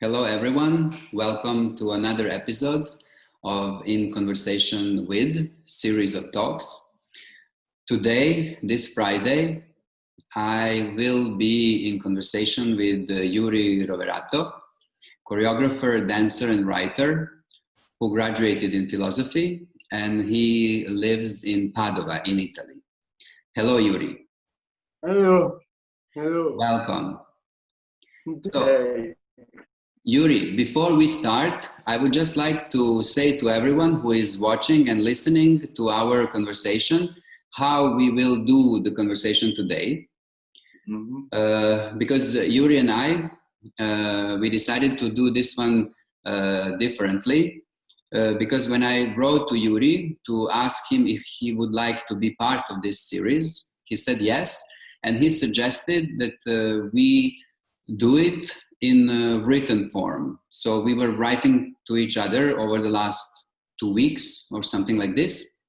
Hello everyone, welcome to another episode of In Conversation With series of talks. Today, this Friday, I will be in conversation with Juri Roverato, choreographer, dancer and writer who graduated in philosophy, and he lives in Padova in Italy. Hello Juri. Hello. Hello. Welcome. So, Juri, before we start, I would just like to say to everyone who is watching and listening to our conversation, how we will do the conversation today. Because Juri and I, we decided to do this one differently. Because when I wrote to Juri to ask him if he would like to be part of this series, he said yes. And he suggested that we do it in written form. So we were writing to each other over the last 2 weeks or something like this.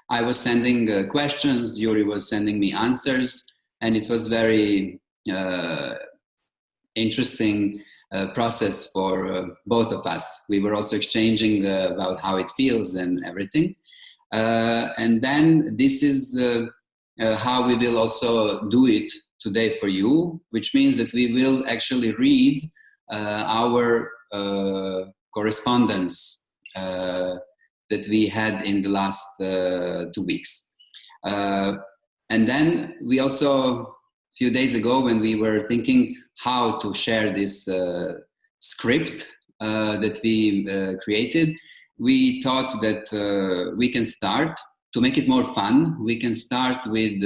I was sending questions, Juri was sending me answers, and it was very interesting process for both of us. We were also exchanging about how it feels and everything. And then this is how we will also do it today for you, which means that we will actually read our correspondence that we had in the last 2 weeks. And then we also, a few days ago, when we were thinking how to share this script that we created, we thought that we can start. To make it more fun, we can start with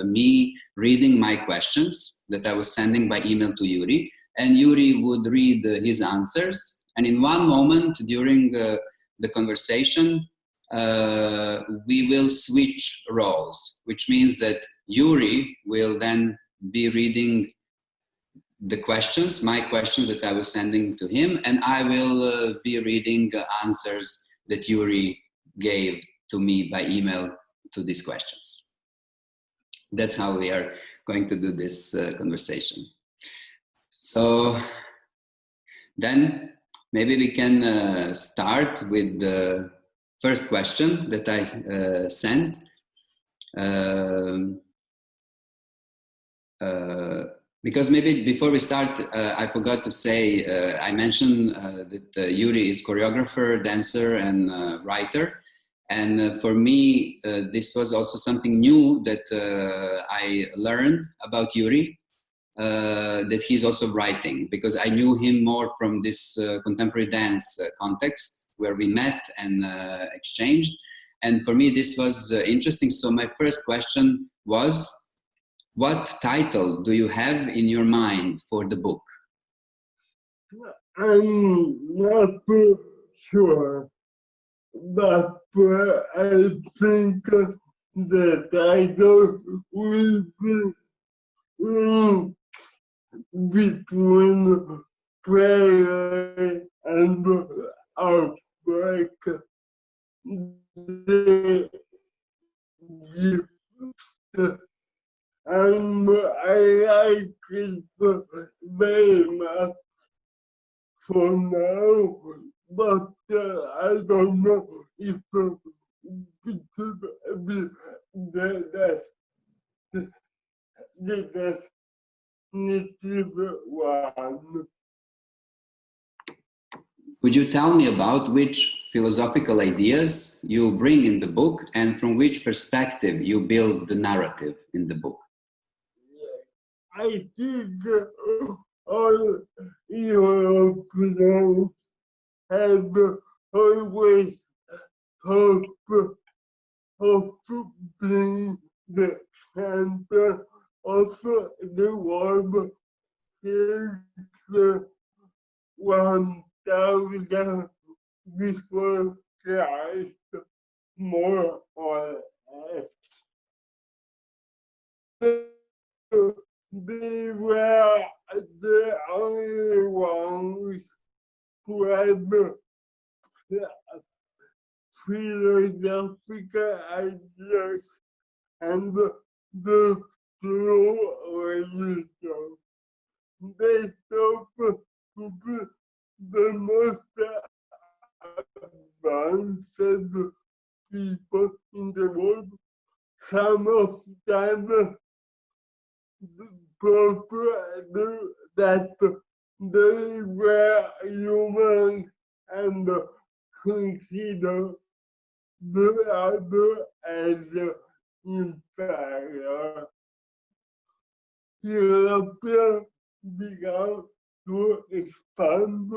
me reading my questions that I was sending by email to Juri, and Juri would read his answers. And in one moment during the conversation, we will switch roles, which means that Juri will then be reading the questions, my questions that I was sending to him, and I will be reading answers that Juri gave to me by email to these questions. That's how we are going to do this conversation. So then maybe we can start with the first question that I sent. Because maybe before we start, I forgot to say, I mentioned that Juri is choreographer, dancer and writer. And for me, this was also something new that I learned about Juri, that he's also writing, because I knew him more from this contemporary dance context where we met and exchanged. And for me, this was interesting. So my first question was, what title do you have in your mind for the book? I'm not sure, but I think the title will be between prayer and outbreak. The gift. And I like it very much for now, but I don't know if it will be the definitive one. Could you tell me about which philosophical ideas you bring in the book and from which perspective you build the narrative in the book? I think all Europeans have always hoped to be the center of the world since 1000 before Christ, more or less. They were the only ones who had philosophical ideas and the true religion. They stopped to be the most advanced people in the world. Some of them propose that they were human and consider the other as inferior. Europeans began to expand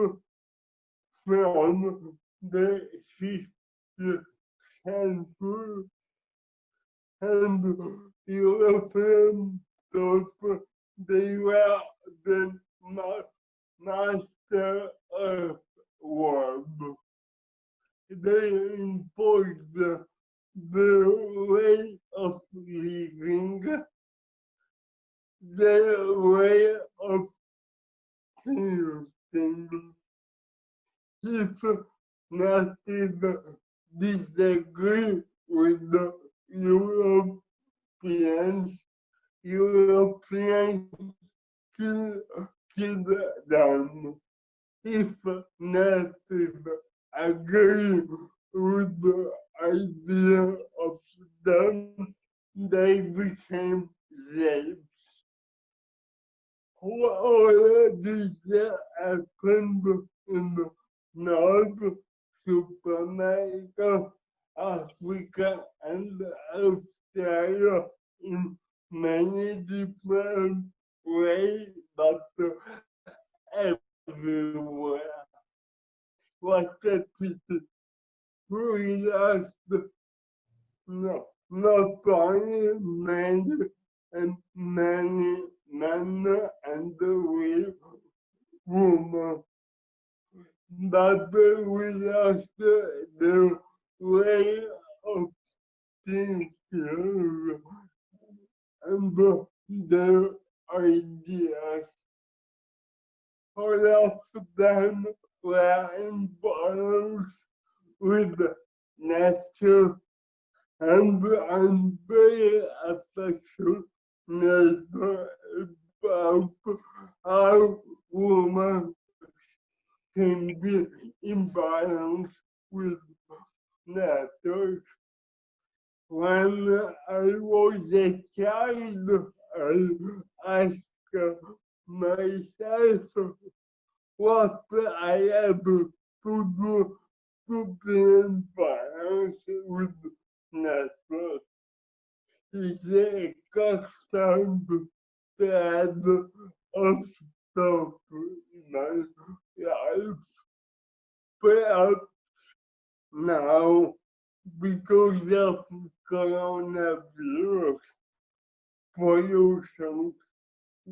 from the 6th century, and Europeans thought they were the master of world. They imposed the way of living, their way of thinking. If natives disagree with the Europeans, Europeans kill them. If natives agree with the idea of them, they became slaves. All this happened in the North, South America, Africa, and Australia in many different ways, but everywhere. What a pity. We lost not only many and many men and women, but we lost the way of thinking and the ideas. All of them were in balance with nature, and I'm very affectionate about how women can be in balance with nature. When I was a child, I asked myself what I have to do to be in balance with nature. It's a constant thread of thought in my life. Perhaps now, because of coronavirus, pollution,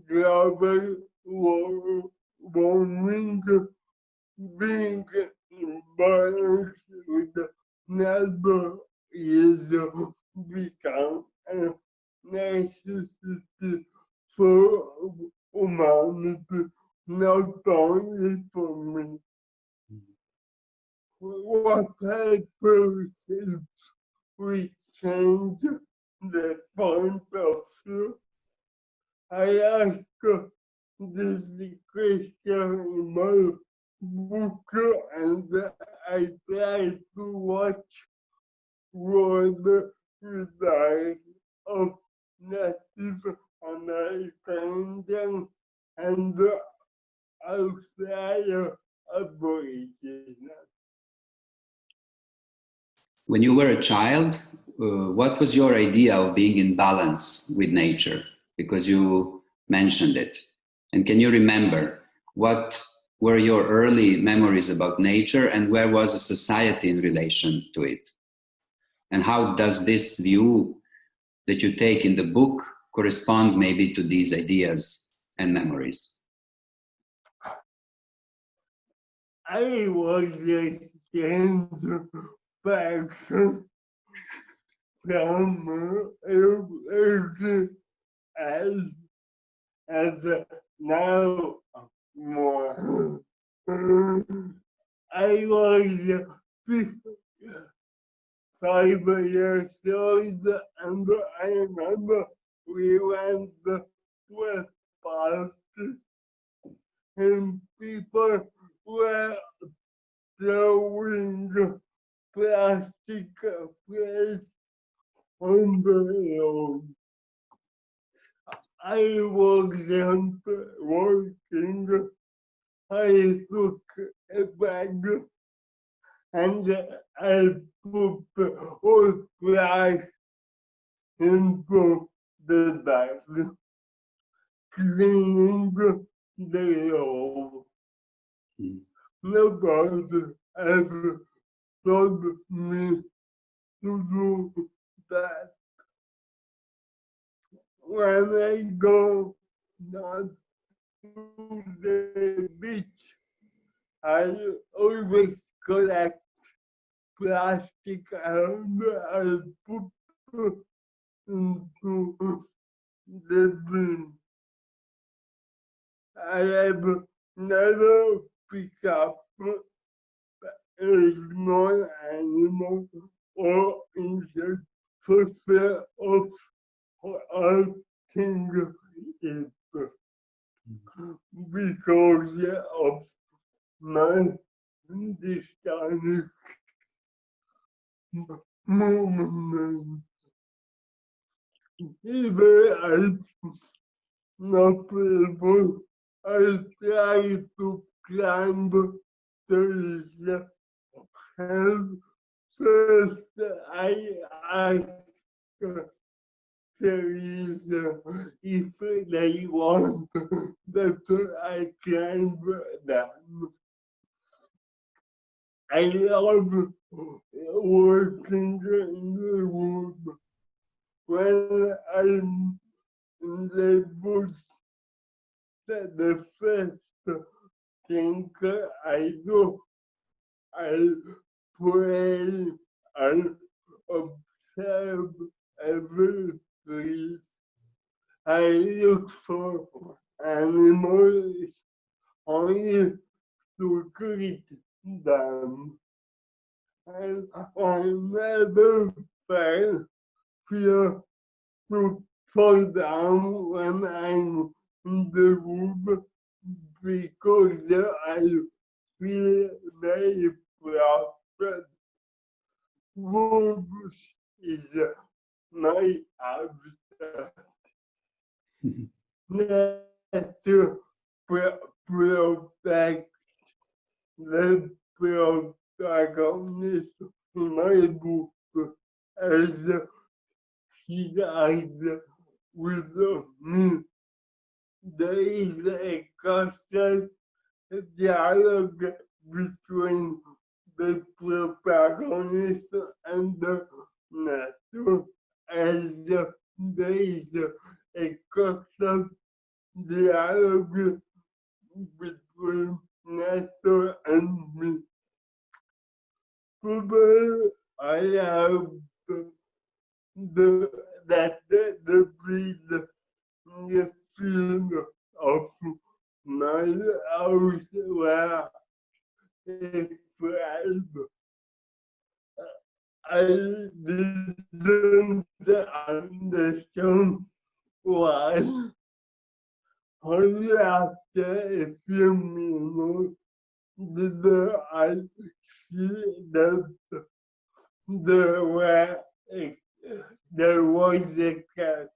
global warming, being in balance with the neighbor is become a necessity for humanity, not only for me. What I perceive we change the point of view. I ask this question in my book, and I try to watch world reside of Native American and Australian Aborigines. When you were a child, what was your idea of being in balance with nature? Because you mentioned it. And can you remember what were your early memories about nature and where was the society in relation to it? And how does this view that you take in the book correspond maybe to these ideas and memories? I was a change person from as now more. I was 5 years old, and I remember we went to a party and people were throwing plastic plates on the road. I wasn't working. I took a bag and I put all trash into the bag, cleaning the road. Nobody ever told me to do that. When I go down to the beach, I always collect plastic and I put into the bin. I have never picked up a small animal or insect for fear of hurting it because of my dystonic movement. Even I'm not able, I try to climb trees. And first I ask trees if they want that I climb them. I love working in the wood. When I'm in the bush, the first thing I do, I pray and observe every tree. I look for animals only to greet them. And I never felt fear to fall down when I'm in the wood because I feel very proud that wood is my habitat. To protect the protagonist in my book as he died with me. There is a constant dialogue between the protagonist and the nature, as there is a constant dialogue between nature and me. Probably I have the breed, the feeling of my house where a friend. I didn't understand why. Only after a few minutes did I see that there were a, there was a cat,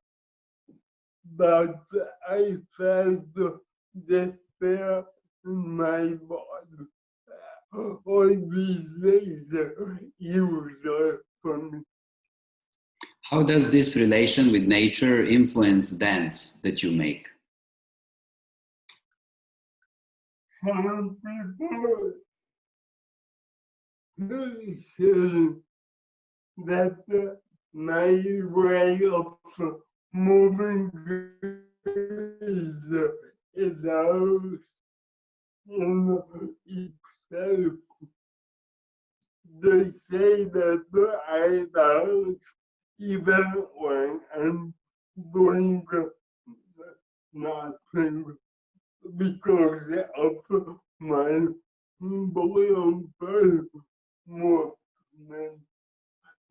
but I felt despair in my body. All these days, he was there for me. How does this relation with nature influence dance that you make? Some people say that my way of moving is out in itself. They say that I dance even when I'm doing nothing because of my voluntary movement,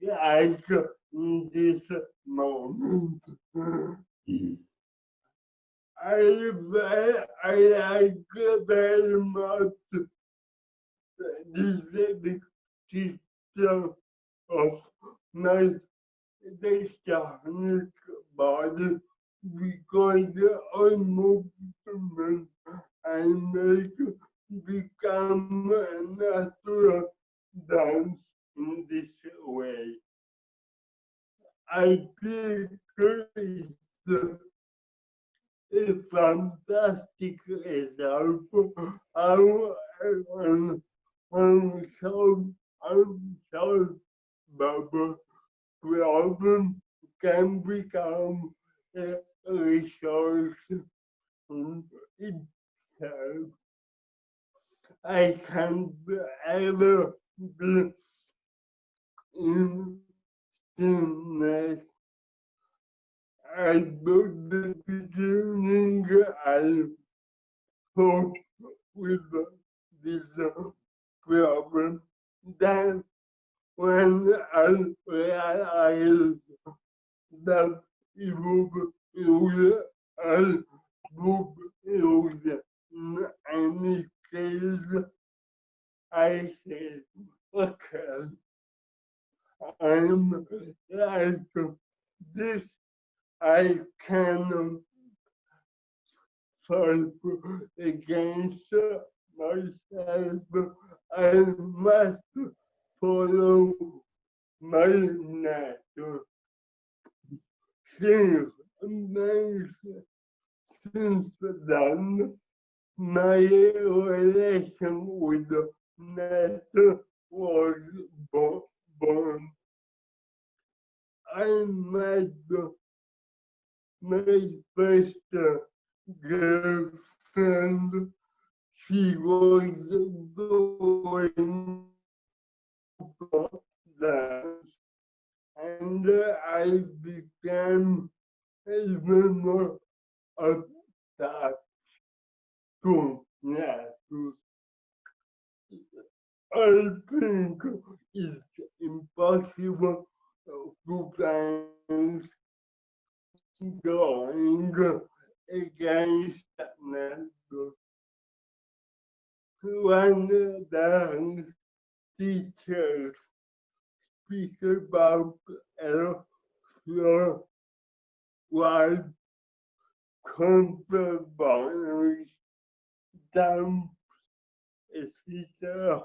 like in this moment. Mhm. I like very much the system of my mechanic body because all movement I make become a natural dance in this way. I think it's a fantastic example how an unsolved bubble problem can become a resource in itself. I can ever be in stillness. At the beginning, I hope with this problem. Then, when I realized that it would in any case, I said, okay, I'm like this, I can fight against myself. I must follow my nature. Since then, my relation with nature was born. I met my first girlfriend. She was going to dance, and I became even more attached to nature. I think it's impossible to dance going against nature. When dance teachers speak about floor wide contemporary dance, etc.,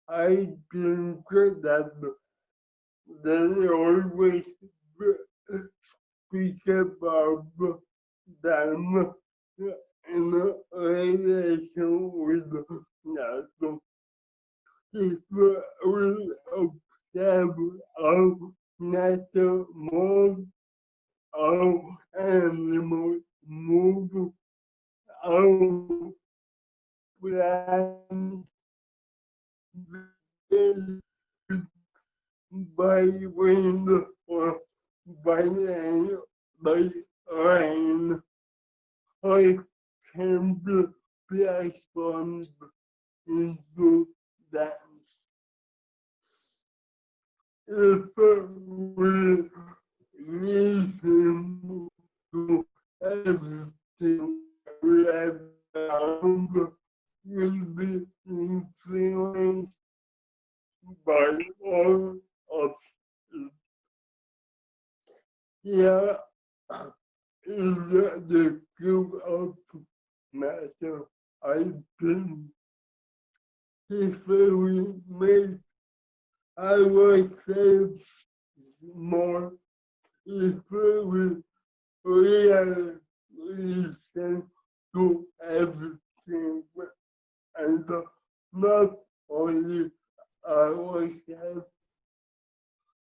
I think that they always speak about them in relation with nature. If we observe how nature moves, how animals move, how plants by wind or by rain, I can be transformed into dance. If we listen to everything around, will be influenced by all of it. Here is the cube of matter. I think if we make ourselves more, if we really listen to everything and not only ourselves,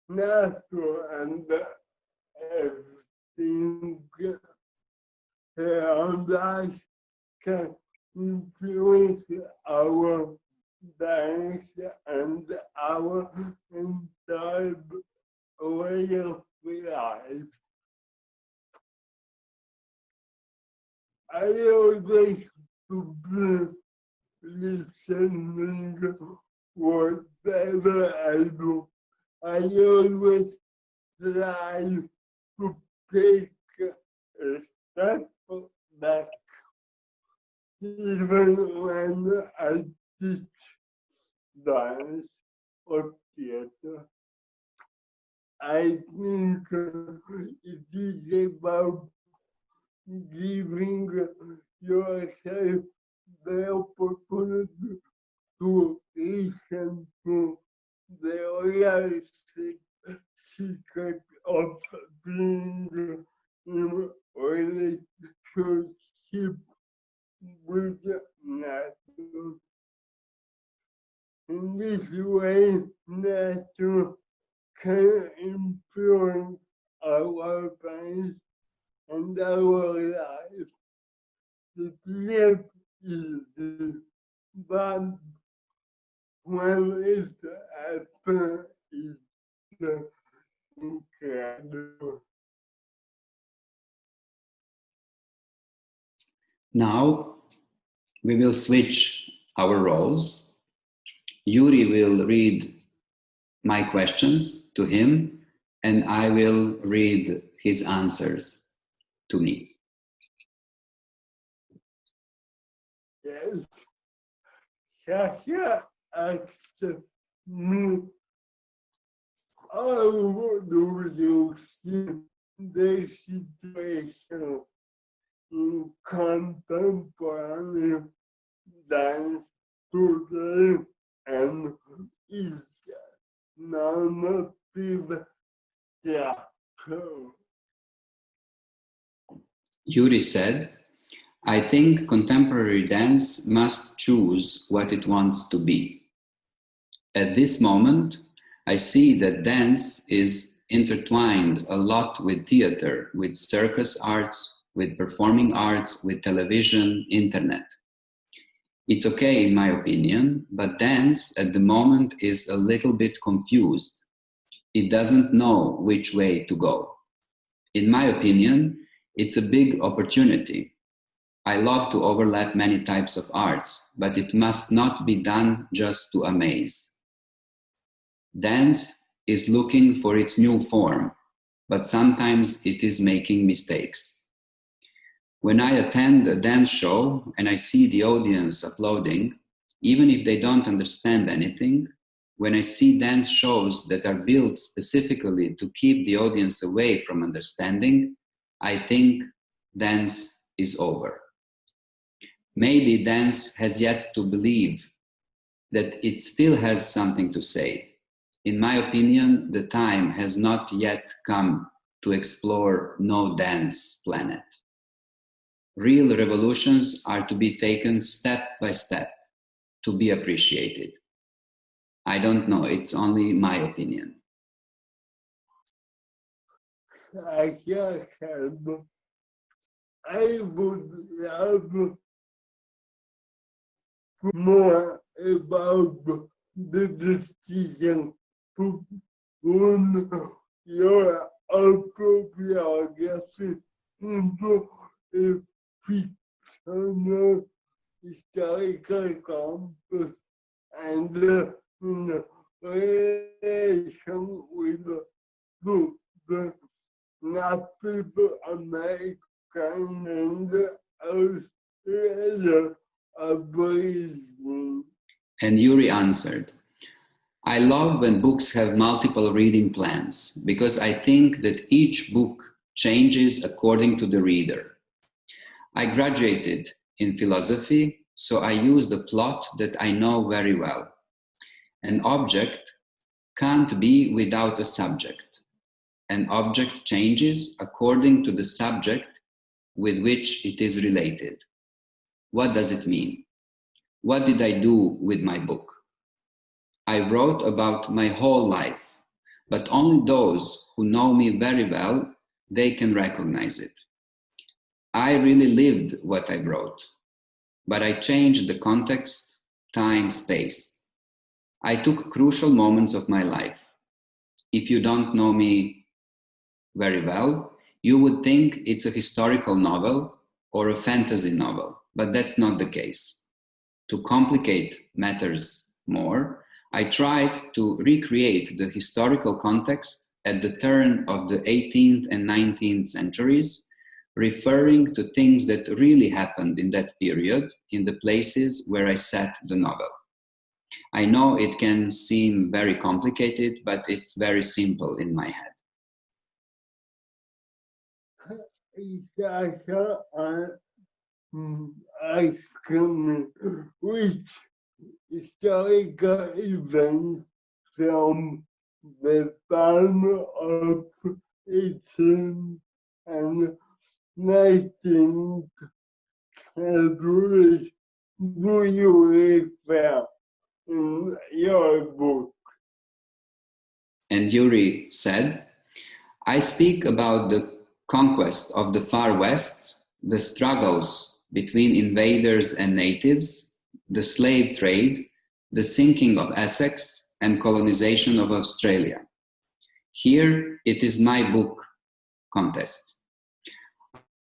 nature and everything around us can influence our dance and our entire way of life. I always to be listening whatever I do. I always try to take a step back, even when I teach dance or theater. I think it is about giving yourself the opportunity to listen to the real secret of being in relationship with nature. In this way, nature can influence our minds and our life. The life is but when it happens, it's incredible. Now we will switch our roles. Juri will read my questions to him, and I will read his answers to me. Yes, Sasha asked me, how do you see the situation in contemporary dance today, and is normative theater? Juri said, I think contemporary dance must choose what it wants to be. At this moment, I see that dance is intertwined a lot with theater, with circus arts, with performing arts, with television, internet. It's okay in my opinion, but dance at the moment is a little bit confused. It doesn't know which way to go. In my opinion, it's a big opportunity. I love to overlap many types of arts, but it must not be done just to amaze. Dance is looking for its new form, but sometimes it is making mistakes. When I attend a dance show and I see the audience applauding, even if they don't understand anything, when I see dance shows that are built specifically to keep the audience away from understanding, I think dance is over. Maybe dance has yet to believe that it still has something to say. In my opinion, the time has not yet come to explore no dance planet. Real revolutions are to be taken step by step, to be appreciated. I don't know, it's only my opinion. I would love more about the decision to turn your autobiography into a fictional historical campus and in relation with the Native American and Australian Aborigine. And Juri answered, I love when books have multiple reading plans because I think that each book changes according to the reader. I graduated in philosophy, so I use the plot that I know very well. An object can't be without a subject. An object changes according to the subject with which it is related. What does it mean? What did I do with my book? I wrote about my whole life, but only those who know me very well, they can recognize it. I really lived what I wrote, but I changed the context, time, space. I took crucial moments of my life. If you don't know me very well, you would think it's a historical novel or a fantasy novel, but that's not the case. To complicate matters more, I tried to recreate the historical context at the turn of the 18th and 19th centuries, referring to things that really happened in that period in the places where I set the novel. I know it can seem very complicated, but it's very simple in my head. Sasa asked me which historical events from the time of 18th and 19th century do you refer in your book? And Juri said, I speak about the conquest of the Far West, the struggles between invaders and natives, the slave trade, the sinking of Essex, and colonization of Australia. Here it is my book contest.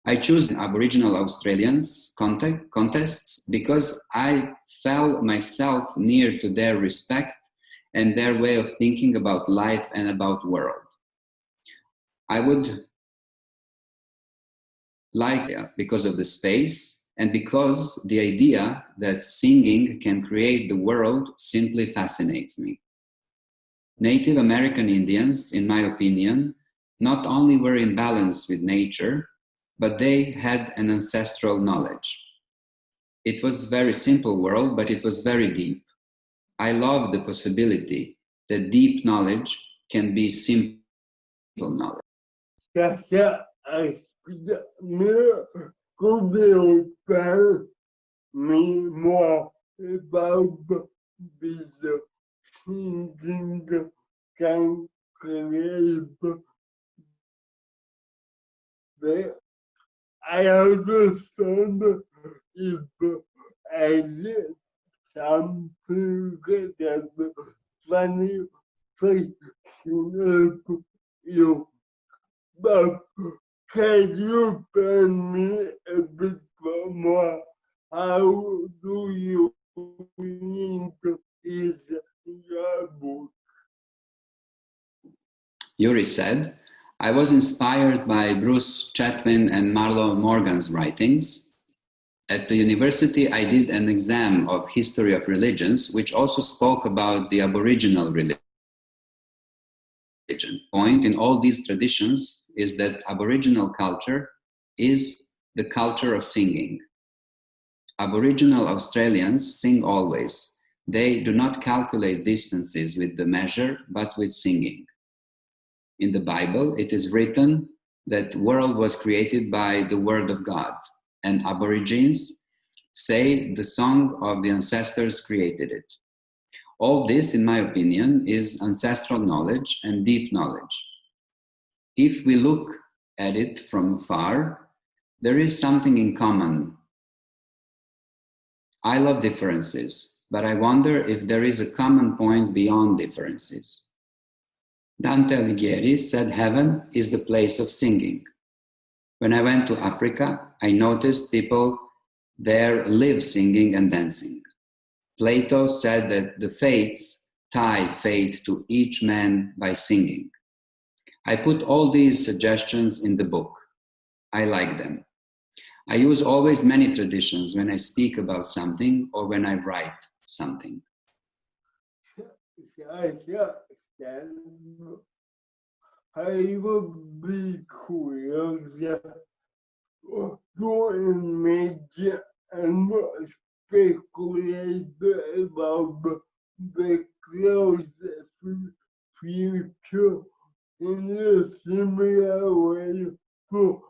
I choose Aboriginal Australians contests because I felt myself near to their respect and their way of thinking about life and about world. I would like because of the space and because the idea that singing can create the world simply fascinates me. Native American Indians, in my opinion, not only were in balance with nature, but they had an ancestral knowledge. It was a very simple world, but it was very deep. I love the possibility that deep knowledge can be simple knowledge. Sasa asked me could you tell me more about this singing can create the I understand it as something that funny fascinates you. But can you tell me a bit more? How do you link it in your book? Juri said, I was inspired by Bruce Chatwin and Marlo Morgan's writings. At the university, I did an exam of history of religions, which also spoke about the Aboriginal religion. Point in all these traditions is that Aboriginal culture is the culture of singing. Aboriginal Australians sing always. They do not calculate distances with the measure, but with singing. In the Bible, it is written that the world was created by the word of God, and Aborigines say the song of the ancestors created it. All this, in my opinion, is ancestral knowledge and deep knowledge. If we look at it from far, there is something in common. I love differences, but I wonder if there is a common point beyond differences. Dante Alighieri said heaven is the place of singing. When I went to Africa, I noticed people there live singing and dancing. Plato said that the fates tie fate to each man by singing. I put all these suggestions in the book. I like them. I use always many traditions when I speak about something or when I write something. I would be curious to imagine and speculate about the closest future in a similar way to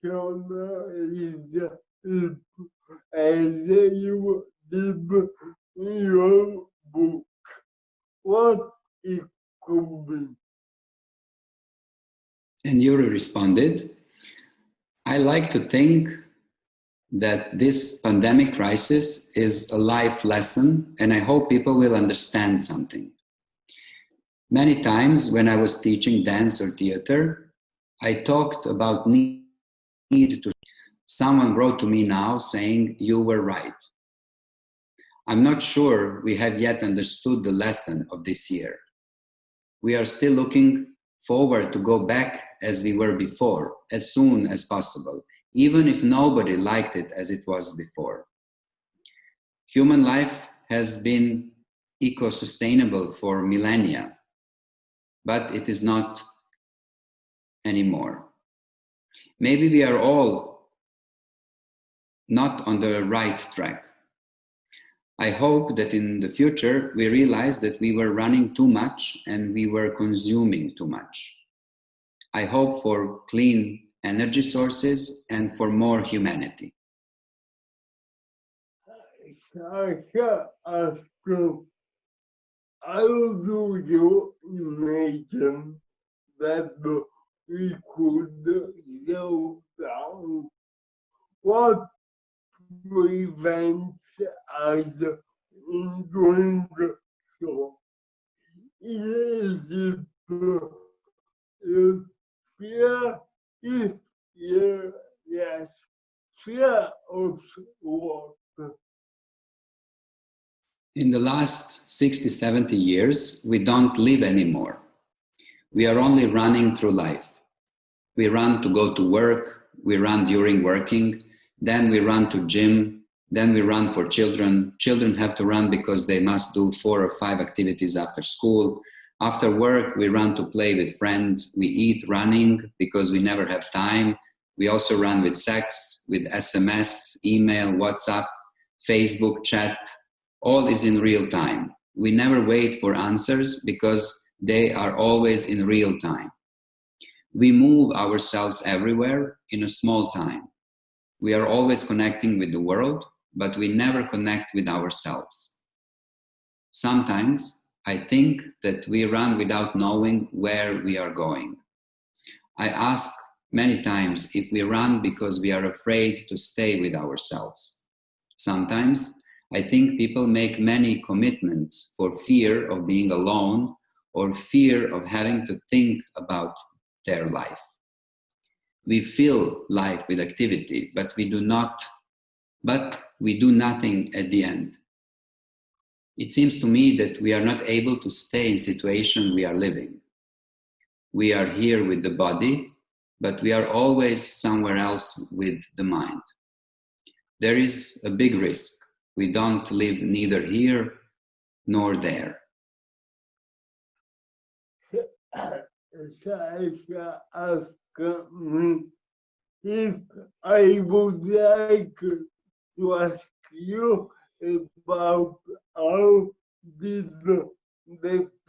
fictionalism as you did in your book. What it could be. And Yuri responded, I like to think that this pandemic crisis is a life lesson, and I hope people will understand something. Many times when I was teaching dance or theater, I talked about need to. Someone wrote to me now saying, you were right. I'm not sure we have yet understood the lesson of this year. We are still looking forward to go back as we were before, as soon as possible, even if nobody liked it as it was before. Human life has been eco-sustainable for millennia, but it is not anymore. Maybe we are all not on the right track. I hope that in the future we realize that we were running too much and we were consuming too much. I hope for clean energy sources and for more humanity. Sasha asked, how do you imagine that we could slow down? What prevents us in doing so? Is it fear? If yes, fear of what? In the last 60, 70 years, we don't live anymore. We are only running through life. We run to go to work, we run during working, then we run to gym, then we run for children. Children have to run because they must do 4 or 5 activities after school. After work, we run to play with friends. We eat running because we never have time. We also run with sex, with SMS, email, WhatsApp, Facebook, chat. All is in real time. We never wait for answers because they are always in real time. We move ourselves everywhere in a small time. We are always connecting with the world, but we never connect with ourselves. Sometimes I think that we run without knowing where we are going. I ask many times if we run because we are afraid to stay with ourselves. Sometimes I think people make many commitments for fear of being alone or fear of having to think about their life. We fill life with activity, but we do nothing at the end. It seems to me that we are not able to stay in situation we are living. We are here with the body, but we are always somewhere else with the mind. There is a big risk. We don't live neither here nor there. Sasha asked me if I would like to ask you about how did the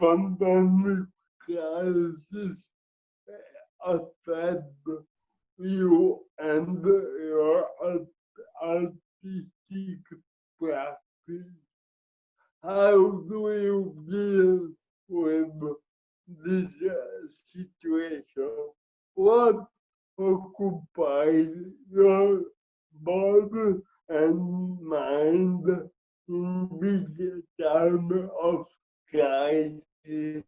pandemic crisis affect you and your artistic practice? How do you deal with this situation? What occupies your body and mind in this time of crisis?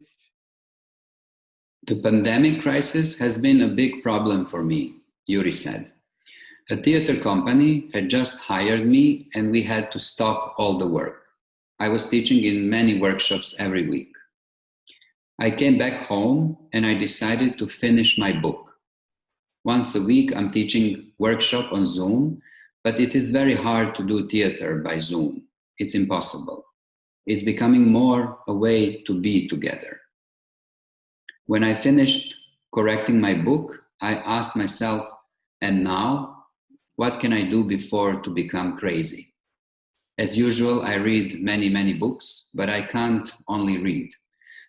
The pandemic crisis has been a big problem for me, Juri said. A theater company had just hired me and we had to stop all the work. I was teaching in many workshops every week. I came back home and I decided to finish my book. Once a week I'm teaching workshop on Zoom, but it is very hard to do theater by Zoom. It's impossible. It's becoming more a way to be together. When I finished correcting my book, I asked myself, and now, what can I do before to become crazy? As usual, I read many, many books, but I can't only read.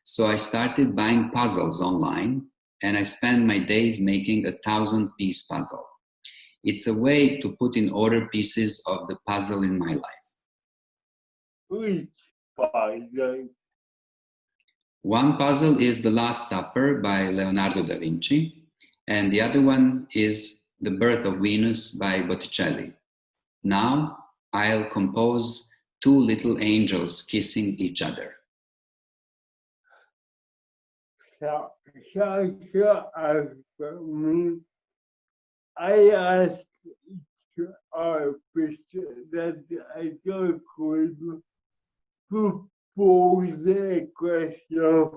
So I started buying puzzles online, and I spend my days making a 1,000-piece puzzle. It's a way to put in order pieces of the puzzle in my life. Which puzzle? One puzzle is The Last Supper by Leonardo da Vinci, and the other one is The Birth of Venus by Botticelli. Now I'll compose 2 little angels kissing each other. Sasha asked me, I asked each artist that I could to pose a question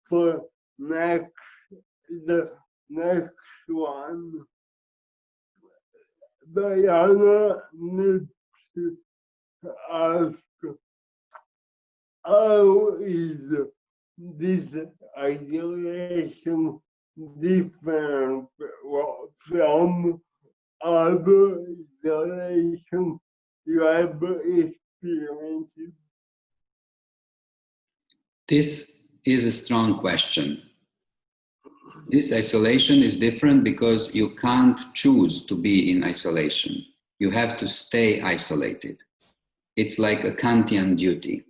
for the next one. Diana needs to ask how is this isolation different from other isolation you have experienced? This is a strong question. This isolation is different because you can't choose to be in isolation. You have to stay isolated. It's like a Kantian duty.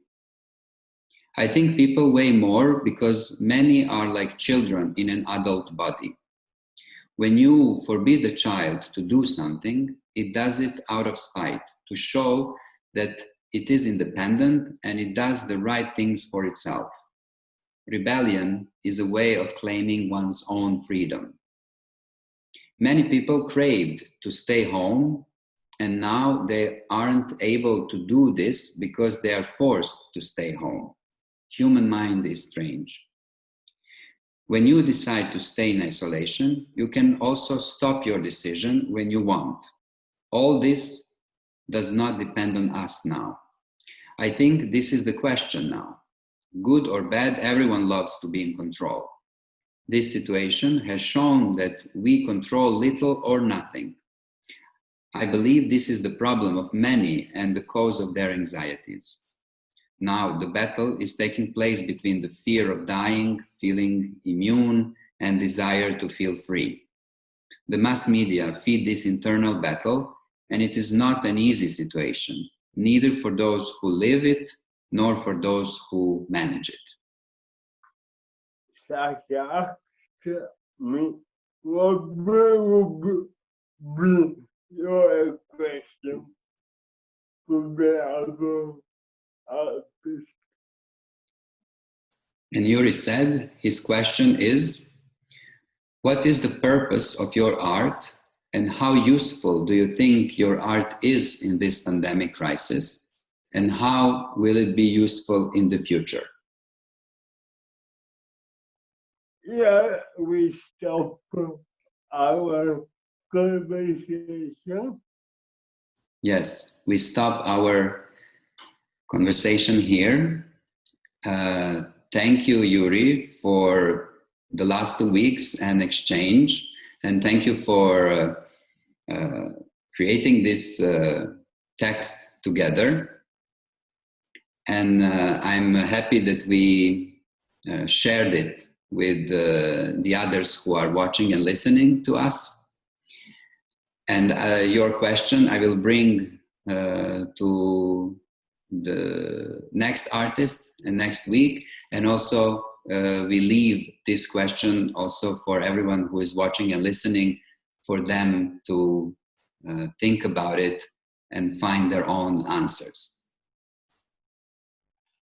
I think people weigh more because many are like children in an adult body. When you forbid a child to do something, it does it out of spite, to show that it is independent and it does the right things for itself. Rebellion is a way of claiming one's own freedom. Many people craved to stay home, and now they aren't able to do this because they are forced to stay home. Human mind is strange. When you decide to stay in isolation, you can also stop your decision when you want. All this does not depend on us now. I think this is the question now. Good or bad, everyone loves to be in control. This situation has shown that we control little or nothing. I believe this is the problem of many and the cause of their anxieties. Now the battle is taking place between the fear of dying, feeling immune, and desire to feel free. The mass media feed this internal battle, and it is not an easy situation, neither for those who live it, nor for those who manage it. Sasa, what will be your question to the other artists? And Juri said his question is, what is the purpose of your art and how useful do you think your art is in this pandemic crisis? And how will it be useful in the future? Yeah, we stop our conversation. Yes, we stop our conversation here. Thank you, Juri, for the last 2 weeks and exchange. And thank you for creating this text together. And I'm happy that we shared it with the others who are watching and listening to us. And your question I will bring to the next artist and next week. And also we leave this question also for everyone who is watching and listening, for them to think about it and find their own answers.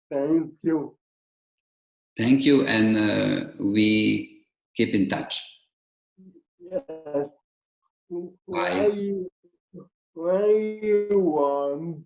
Thank you. Thank you, and we keep in touch. Yes. Bye. Why you want